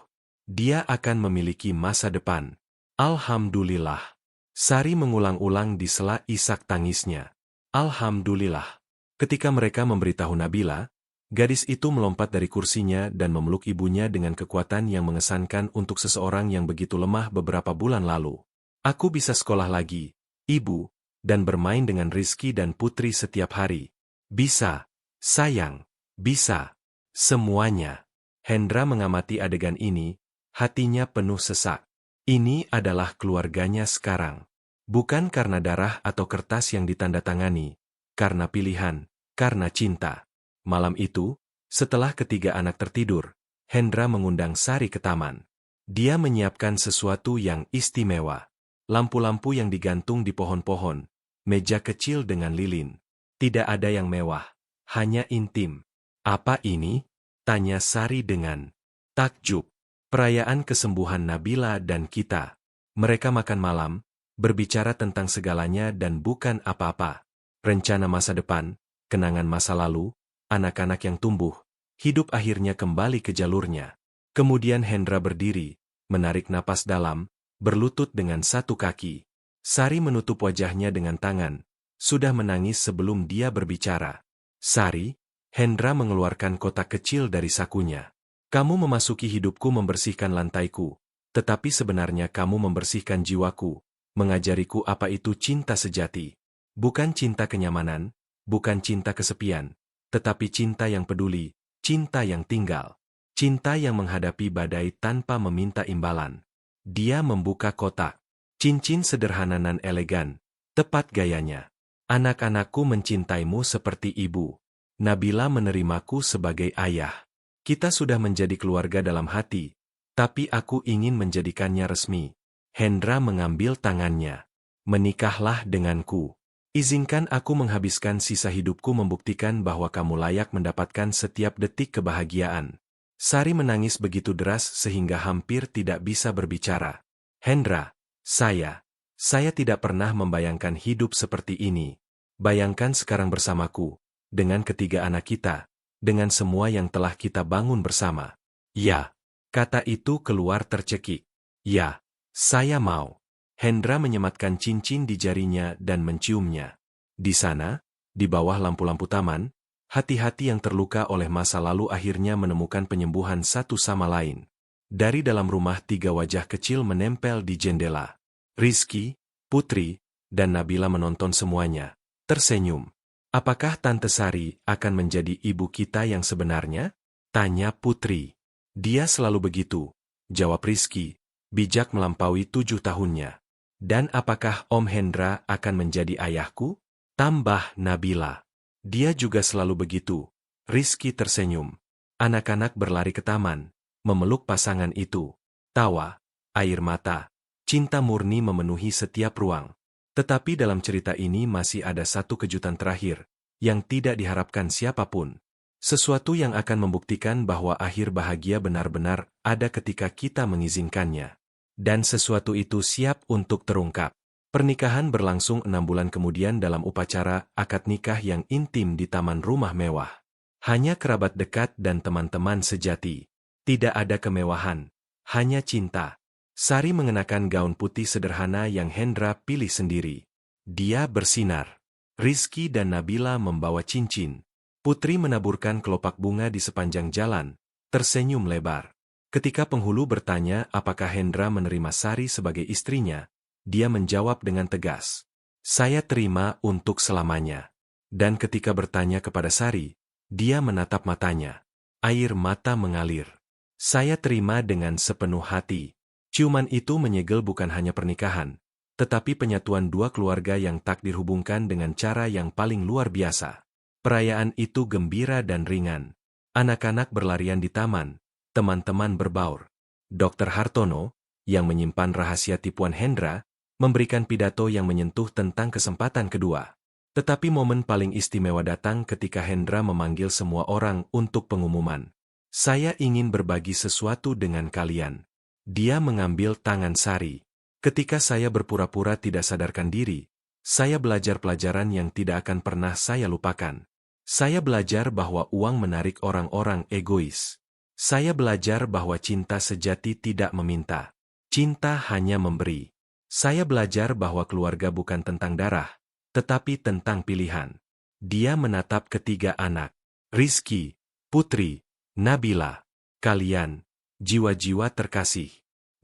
Dia akan memiliki masa depan. Alhamdulillah. Sari mengulang-ulang di sela isak tangisnya. Alhamdulillah. Ketika mereka memberitahu Nabila, gadis itu melompat dari kursinya dan memeluk ibunya dengan kekuatan yang mengesankan untuk seseorang yang begitu lemah beberapa bulan lalu. Aku bisa sekolah lagi, Ibu, dan bermain dengan Rizky dan Putri setiap hari. Bisa, sayang, bisa. Semuanya. Hendra mengamati adegan ini, hatinya penuh sesak. Ini adalah keluarganya sekarang. Bukan karena darah atau kertas yang ditandatangani, karena pilihan, karena cinta. Malam itu, setelah ketiga anak tertidur, Hendra mengundang Sari ke taman. Dia menyiapkan sesuatu yang istimewa. Lampu-lampu yang digantung di pohon-pohon, meja kecil dengan lilin. Tidak ada yang mewah, hanya intim. Apa ini? Tanya Sari dengan takjub. Perayaan kesembuhan Nabila dan kita. Mereka makan malam, berbicara tentang segalanya dan bukan apa-apa. Rencana masa depan, kenangan masa lalu, anak-anak yang tumbuh, hidup akhirnya kembali ke jalurnya. Kemudian Hendra berdiri, menarik napas dalam, berlutut dengan satu kaki. Sari menutup wajahnya dengan tangan, sudah menangis sebelum dia berbicara. Sari, Hendra mengeluarkan kotak kecil dari sakunya. Kamu memasuki hidupku membersihkan lantaiku, tetapi sebenarnya kamu membersihkan jiwaku, mengajariku apa itu cinta sejati. Bukan cinta kenyamanan, bukan cinta kesepian, tetapi cinta yang peduli, cinta yang tinggal, cinta yang menghadapi badai tanpa meminta imbalan. Dia membuka kotak. Cincin sederhana nan elegan, tepat gayanya. Anak-anakku mencintaimu seperti ibu. Nabila menerimaku sebagai ayah. Kita sudah menjadi keluarga dalam hati, tapi aku ingin menjadikannya resmi. Hendra mengambil tangannya. Menikahlah denganku. Izinkan aku menghabiskan sisa hidupku membuktikan bahwa kamu layak mendapatkan setiap detik kebahagiaan. Sari menangis begitu deras sehingga hampir tidak bisa berbicara. Hendra, saya tidak pernah membayangkan hidup seperti ini. Bayangkan sekarang bersamaku, dengan ketiga anak kita, dengan semua yang telah kita bangun bersama. Ya, kata itu keluar tercekik. Ya, saya mau. Hendra menyematkan cincin di jarinya dan menciumnya. Di sana, di bawah lampu-lampu taman, hati-hati yang terluka oleh masa lalu akhirnya menemukan penyembuhan satu sama lain. Dari dalam rumah tiga wajah kecil menempel di jendela. Rizky, Putri, dan Nabila menonton semuanya, tersenyum. Apakah Tante Sari akan menjadi ibu kita yang sebenarnya? Tanya Putri. Dia selalu begitu, jawab Rizky, bijak melampaui 7 tahunnya. Dan apakah Om Hendra akan menjadi ayahku? Tambah Nabila. Dia juga selalu begitu. Rizky tersenyum. Anak-anak berlari ke taman, memeluk pasangan itu. Tawa, air mata, cinta murni memenuhi setiap ruang. Tetapi dalam cerita ini masih ada satu kejutan terakhir, yang tidak diharapkan siapapun. Sesuatu yang akan membuktikan bahwa akhir bahagia benar-benar ada ketika kita mengizinkannya. Dan sesuatu itu siap untuk terungkap. Pernikahan berlangsung 6 bulan kemudian dalam upacara akad nikah yang intim di taman rumah mewah. Hanya kerabat dekat dan teman-teman sejati. Tidak ada kemewahan, hanya cinta. Sari mengenakan gaun putih sederhana yang Hendra pilih sendiri. Dia bersinar. Rizky dan Nabila membawa cincin. Putri menaburkan kelopak bunga di sepanjang jalan, tersenyum lebar. Ketika penghulu bertanya apakah Hendra menerima Sari sebagai istrinya, dia menjawab dengan tegas. Saya terima untuk selamanya. Dan ketika bertanya kepada Sari, dia menatap matanya. Air mata mengalir. Saya terima dengan sepenuh hati. Ciuman itu menyegel bukan hanya pernikahan, tetapi penyatuan dua keluarga yang tak dihubungkan dengan cara yang paling luar biasa. Perayaan itu gembira dan ringan. Anak-anak berlarian di taman, teman-teman berbaur. Dr. Hartono, yang menyimpan rahasia tipuan Hendra, memberikan pidato yang menyentuh tentang kesempatan kedua. Tetapi momen paling istimewa datang ketika Hendra memanggil semua orang untuk pengumuman. Saya ingin berbagi sesuatu dengan kalian. Dia mengambil tangan Sari. Ketika saya berpura-pura tidak sadarkan diri, Saya belajar pelajaran yang tidak akan pernah saya lupakan. Saya belajar bahwa uang menarik orang-orang egois. Saya belajar bahwa cinta sejati tidak meminta. Cinta hanya memberi. Saya belajar bahwa keluarga bukan tentang darah, tetapi tentang pilihan. Dia menatap ketiga anak. Rizky, Putri, Nabila. Kalian, jiwa-jiwa terkasih.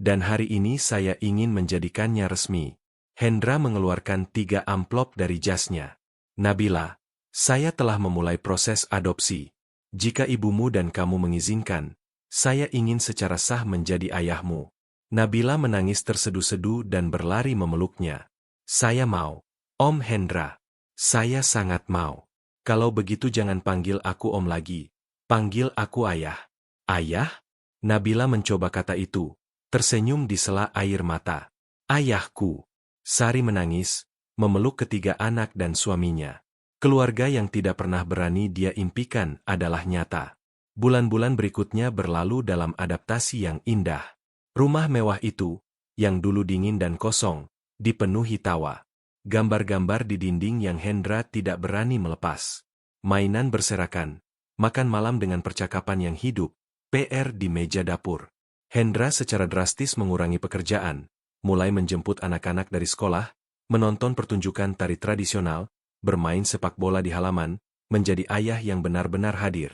Dan hari ini saya ingin menjadikannya resmi. Hendra mengeluarkan 3 amplop dari jasnya. Nabila, saya telah memulai proses adopsi. Jika ibumu dan kamu mengizinkan, saya ingin secara sah menjadi ayahmu. Nabila menangis tersedu-sedu dan berlari memeluknya. Saya mau. Om Hendra. Saya sangat mau. Kalau begitu jangan panggil aku om lagi. Panggil aku ayah. Ayah? Nabila mencoba kata itu, tersenyum di sela air mata. Ayahku. Sari menangis, memeluk ketiga anak dan suaminya. Keluarga yang tidak pernah berani dia impikan adalah nyata. Bulan-bulan berikutnya berlalu dalam adaptasi yang indah. Rumah mewah itu, yang dulu dingin dan kosong, dipenuhi tawa. Gambar-gambar di dinding yang Hendra tidak berani melepas. Mainan berserakan, makan malam dengan percakapan yang hidup, PR di meja dapur. Hendra secara drastis mengurangi pekerjaan, mulai menjemput anak-anak dari sekolah, menonton pertunjukan tari tradisional, bermain sepak bola di halaman, menjadi ayah yang benar-benar hadir.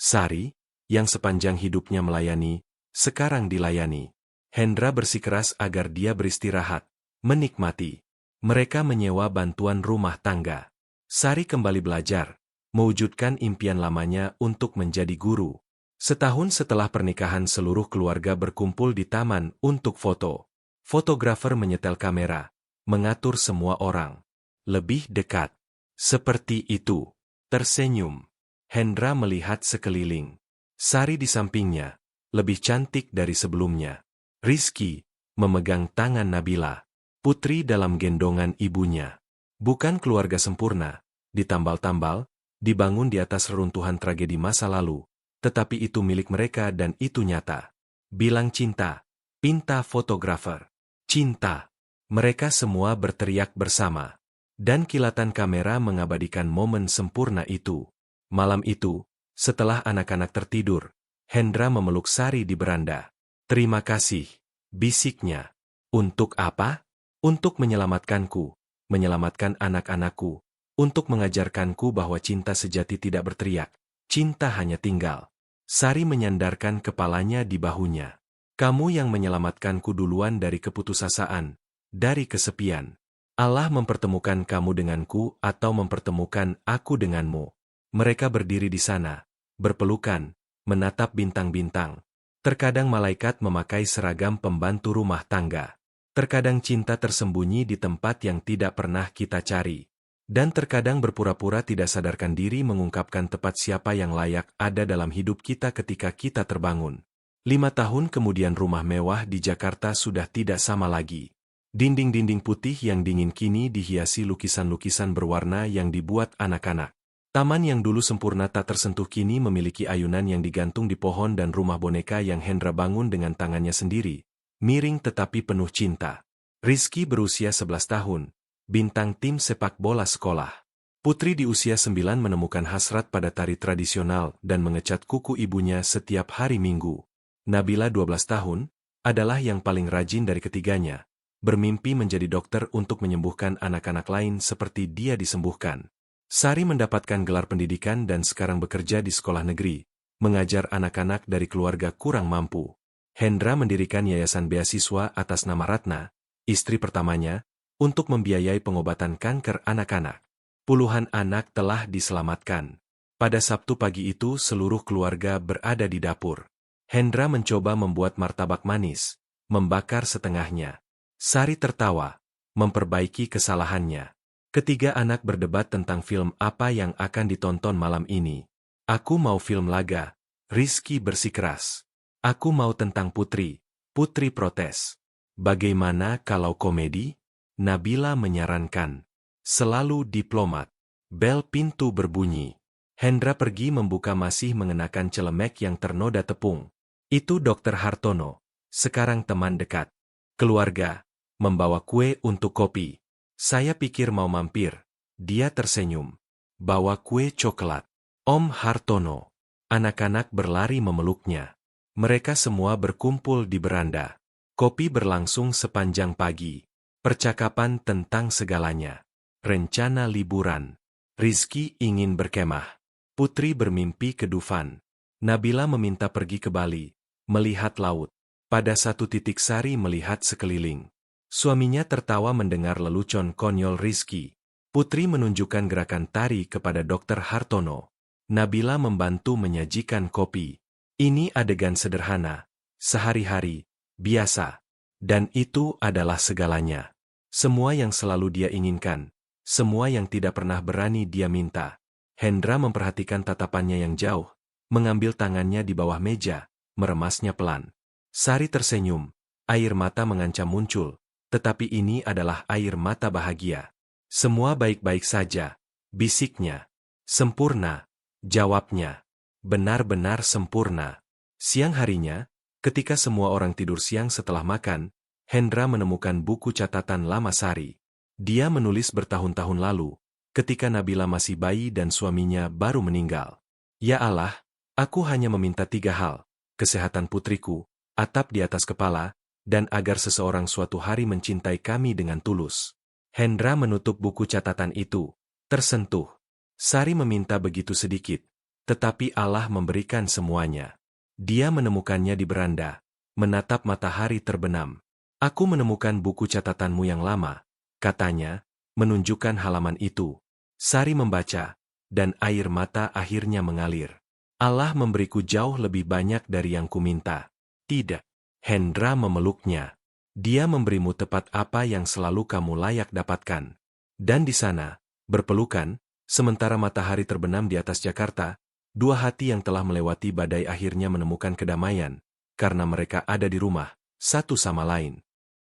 Sari, yang sepanjang hidupnya melayani, sekarang dilayani. Hendra bersikeras agar dia beristirahat, menikmati. Mereka menyewa bantuan rumah tangga. Sari kembali belajar, mewujudkan impian lamanya untuk menjadi guru. Setahun setelah pernikahan seluruh keluarga berkumpul di taman untuk foto. Fotografer menyetel kamera, mengatur semua orang. Lebih dekat. Seperti itu. Tersenyum. Hendra melihat sekeliling. Sari di sampingnya, lebih cantik dari sebelumnya. Rizky, memegang tangan Nabila. Putri dalam gendongan ibunya. Bukan keluarga sempurna, ditambal-tambal, dibangun di atas reruntuhan tragedi masa lalu, tetapi itu milik mereka dan itu nyata. Bilang cinta, pinta fotografer. Cinta. Mereka semua berteriak bersama. Dan kilatan kamera mengabadikan momen sempurna itu. Malam itu, setelah anak-anak tertidur, Hendra memeluk Sari di beranda. Terima kasih, bisiknya. Untuk apa? Untuk menyelamatkanku, menyelamatkan anak-anakku, untuk mengajarkanku bahwa cinta sejati tidak berteriak, cinta hanya tinggal. Sari menyandarkan kepalanya di bahunya. Kamu yang menyelamatkanku duluan dari keputusasaan, dari kesepian. Allah mempertemukan kamu denganku atau mempertemukan aku denganmu. Mereka berdiri di sana, berpelukan, menatap bintang-bintang. Terkadang malaikat memakai seragam pembantu rumah tangga. Terkadang cinta tersembunyi di tempat yang tidak pernah kita cari. Dan terkadang berpura-pura tidak sadarkan diri mengungkapkan tepat siapa yang layak ada dalam hidup kita ketika kita terbangun. 5 tahun kemudian rumah mewah di Jakarta sudah tidak sama lagi. Dinding-dinding putih yang dingin kini dihiasi lukisan-lukisan berwarna yang dibuat anak-anak. Taman yang dulu sempurna tak tersentuh kini memiliki ayunan yang digantung di pohon dan rumah boneka yang Hendra bangun dengan tangannya sendiri. Miring tetapi penuh cinta. Rizky berusia 11 tahun, bintang tim sepak bola sekolah. Putri di usia 9 menemukan hasrat pada tari tradisional dan mengecat kuku ibunya setiap hari Minggu. Nabila 12 tahun, adalah yang paling rajin dari ketiganya, bermimpi menjadi dokter untuk menyembuhkan anak-anak lain seperti dia disembuhkan. Sari mendapatkan gelar pendidikan dan sekarang bekerja di sekolah negeri, mengajar anak-anak dari keluarga kurang mampu. Hendra mendirikan yayasan beasiswa atas nama Ratna, istri pertamanya, untuk membiayai pengobatan kanker anak-anak. Puluhan anak telah diselamatkan. Pada Sabtu pagi itu seluruh keluarga berada di dapur. Hendra mencoba membuat martabak manis, membakar setengahnya. Sari tertawa, memperbaiki kesalahannya. Ketiga anak berdebat tentang film apa yang akan ditonton malam ini. Aku mau film laga, Rizky bersikeras. Aku mau tentang Putri, Putri protes. Bagaimana kalau komedi? Nabila menyarankan. Selalu diplomat. Bel pintu berbunyi. Hendra pergi membuka masih mengenakan celemek yang ternoda tepung. Itu Dokter Hartono, sekarang teman dekat. Keluarga, membawa kue untuk kopi. Saya pikir mau mampir. Dia tersenyum. Bawa kue coklat. Om Hartono. Anak-anak berlari memeluknya. Mereka semua berkumpul di beranda. Kopi berlangsung sepanjang pagi. Percakapan tentang segalanya. Rencana liburan. Rizky ingin berkemah. Putri bermimpi ke Dufan. Nabila meminta pergi ke Bali, melihat laut. Pada satu titik Sari melihat sekeliling. Suaminya tertawa mendengar lelucon konyol Rizky. Putri menunjukkan gerakan tari kepada Dr. Hartono. Nabila membantu menyajikan kopi. Ini adegan sederhana, sehari-hari, biasa. Dan itu adalah segalanya. Semua yang selalu dia inginkan. Semua yang tidak pernah berani dia minta. Hendra memperhatikan tatapannya yang jauh, mengambil tangannya di bawah meja, meremasnya pelan. Sari tersenyum, air mata mengancam muncul, tetapi ini adalah air mata bahagia. Semua baik-baik saja, bisiknya. Sempurna, jawabnya. Benar-benar sempurna. Siang harinya, ketika semua orang tidur siang setelah makan, Hendra menemukan buku catatan lama Sari. Dia menulis bertahun-tahun lalu, ketika Nabila masih bayi dan suaminya baru meninggal. Ya Allah, aku hanya meminta 3 hal, kesehatan putriku, atap di atas kepala, dan agar seseorang suatu hari mencintai kami dengan tulus. Hendra menutup buku catatan itu, tersentuh. Sari meminta begitu sedikit, tetapi Allah memberikan semuanya. Dia menemukannya di beranda, menatap matahari terbenam. Aku menemukan buku catatanmu yang lama, katanya, menunjukkan halaman itu. Sari membaca, dan air mata akhirnya mengalir. Allah memberiku jauh lebih banyak dari yang kuminta. Tidak. Hendra memeluknya. Dia memberimu tepat apa yang selalu kamu layak dapatkan. Dan di sana, berpelukan, sementara matahari terbenam di atas Jakarta, 2 hati yang telah melewati badai akhirnya menemukan kedamaian, karena mereka ada di rumah, satu sama lain.